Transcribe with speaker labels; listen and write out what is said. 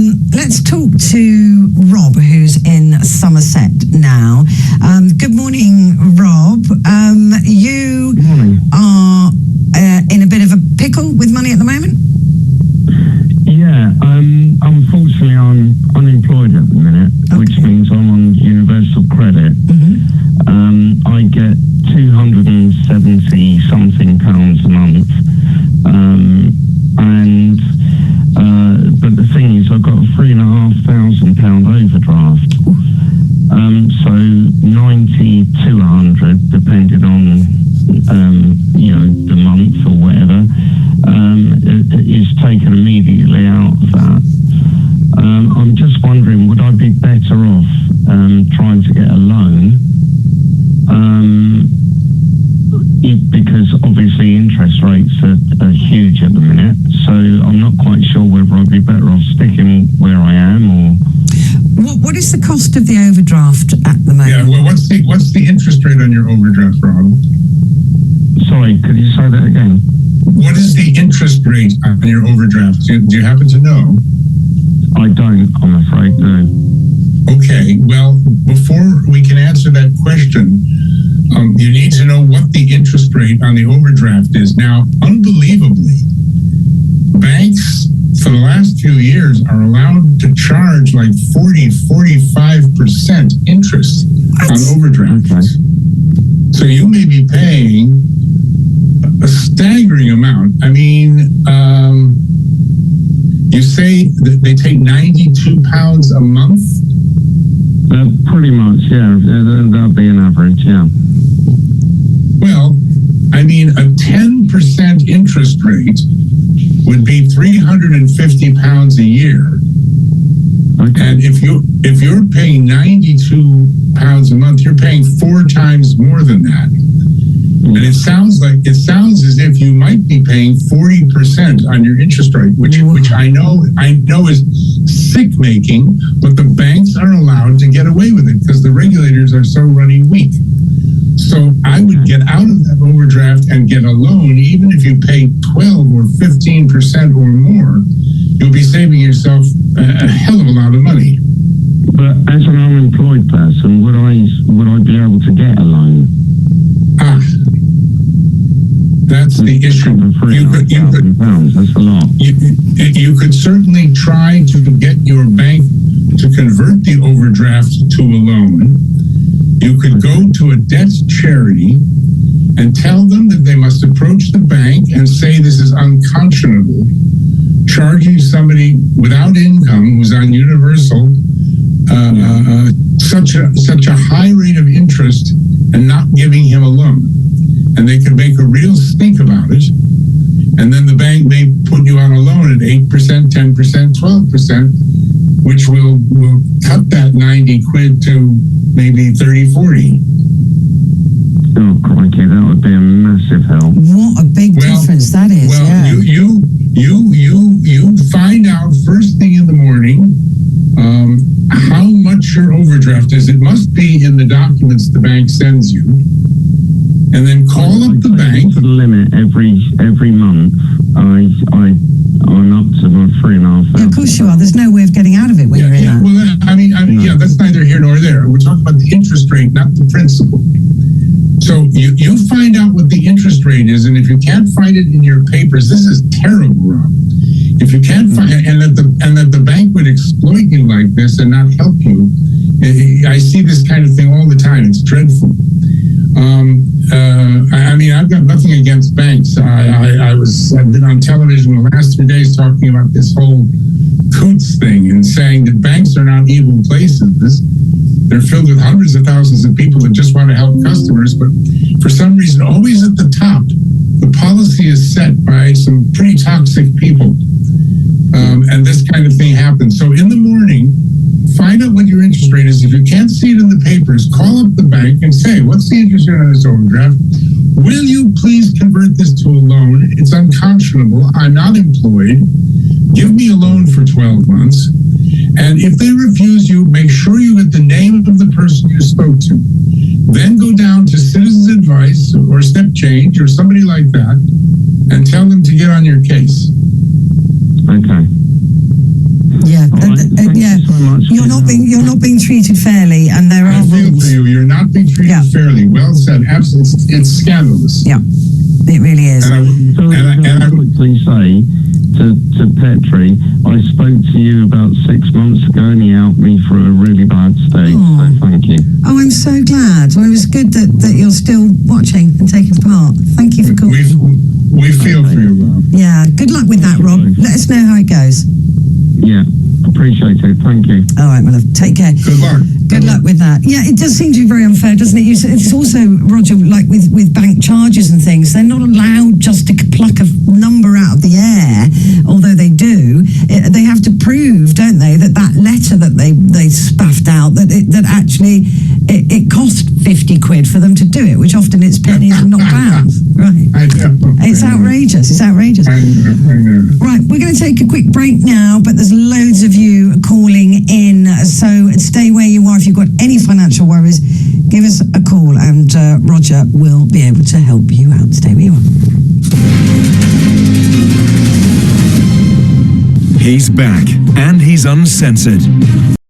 Speaker 1: Let's talk to Rob, who's in Somerset now. Good morning, Rob. You are in a bit of a pickle with money at the moment?
Speaker 2: Yeah, unfortunately I'm unemployed at the minute, which means I'm on universal credit. I get 270 something pounds a month, but the thing is I've got a £3,500 overdraft, so 90 to 100 depending on the month or whatever, is taken immediately out of that. I'm just wondering, would I be better off trying to get a loan? Because obviously interest rates are huge at the minute, so I'm not quite sure whether I'd be better off sticking where I am or...
Speaker 1: What is the cost of the overdraft at the moment?
Speaker 3: Yeah, well, what's the interest rate on your overdraft, Rob?
Speaker 2: Sorry, could you say that again?
Speaker 3: What is the interest rate on your overdraft? Do you happen to know?
Speaker 2: I don't, I'm afraid, no.
Speaker 3: Okay, well, before we can answer that question, you need to know what the interest rate on the overdraft is. Now, unbelievably, banks for the last few years are allowed to charge like 45% interest on overdrafts.
Speaker 2: Okay.
Speaker 3: So you may be paying a staggering amount. I mean, you say that they take £92 a month?
Speaker 2: Pretty much, yeah. That'll be an average, yeah.
Speaker 3: Well, I mean, a 10% interest rate would be £350 a year. Okay. And if you're paying £92 a month, you're paying 4 times more than that. And it sounds as if you might be paying 40% on your interest rate, which I know is sick making, but the banks are allowed to get away with it because the regulators are so running weak. So I would get out of that overdraft and get a loan, even if you pay 12 or 15% or more. You'll be saving yourself a hell of a lot of money.
Speaker 2: But as an unemployed person, would I be able to get a loan?
Speaker 3: That's the issue.
Speaker 2: That's a lot.
Speaker 3: You could certainly try to get your bank to convert the overdraft to a loan. You could go to a debt charity and tell them that they must approach the bank and say this is unconscionable, charging somebody without income who's on universal such a high rate of interest and not giving him a loan. And they can make a real stink about it. And then the bank may put you on a loan at 8%, 10%, 12%, which will cut that 90 quid to maybe 30, 40.
Speaker 2: Oh, crikey, that would be a massive help.
Speaker 1: What a big difference that is.
Speaker 3: Well,
Speaker 1: yeah.
Speaker 3: you find out first thing in the morning how much your overdraft is. It must be in the documents the bank sends you. And then call up the bank.
Speaker 2: The limit every month. I'm up to about 3,500.
Speaker 1: Yeah, of course you are. There's no way of getting out of it when you're in that.
Speaker 3: Well, I mean, that's neither here nor there. We're talking about the interest rate, not the principal. So you find out what the interest rate is, and if you can't find it in your papers, this is terrible, Rob. If you can't find it, and that the bank would exploit you like this and not help you, I see this kind of thing all the time. It's dreadful. I mean, I've got nothing against banks. I've been on television the last 3 days talking about this whole Coots thing and saying that banks are not evil places. They're filled with hundreds of thousands of people that just want to help customers, but for some reason, always at the top, the policy is set by some pretty toxic people, and this kind of thing happens. So in the morning, find out what your interest rate is. If you can't see it in the papers, call up the bank and say, what's the interest rate on this overdraft? Will you please convert this to a loan? It's unconscionable. I'm not employed. Give me a loan for 12 months. And if they refuse you, make sure you get the name of the person you spoke to. Then go down to Citizens Advice or Step Change or somebody like that and tell them to get on your case.
Speaker 2: Okay.
Speaker 1: Yeah, treated fairly, and there
Speaker 3: I
Speaker 1: are
Speaker 3: feel
Speaker 1: rules.
Speaker 3: for you. You're not being treated
Speaker 1: Yeah.
Speaker 3: fairly. Well said. Absolutely. It's scandalous.
Speaker 1: Yeah, it really is.
Speaker 3: And I would
Speaker 2: quickly say to Petri, I spoke to you about 6 months ago and he helped me through a really bad stage, so thank you.
Speaker 1: Oh, I'm so glad. Well, it was good that you're still watching and taking part. Thank you for calling.
Speaker 3: we feel for you, Rob.
Speaker 1: Yeah, good luck with that, Rob. Let us know how it goes.
Speaker 2: Yeah, appreciate it. Thank you.
Speaker 1: All right, my love. Take care.
Speaker 3: Good luck.
Speaker 1: Good luck with that. Yeah, it does seem to be very unfair, doesn't it? It's also, Roger, like with bank charges and things, they're not allowed just to pluck a number out of the air, although they do. They have to prove, don't they, that letter that they spaffed out, that actually it cost 50 quid for them to do it, which often it's pennies and not pounds. Right.
Speaker 3: I know.
Speaker 1: It's outrageous. It's outrageous.
Speaker 3: I know.
Speaker 1: Right, we're going to take a quick break now, but there's loads of you calling in, so stay where you are. If you've got any financial worries, give us a call and Roger will be able to help you out. Stay where you are.
Speaker 4: He's back and he's uncensored.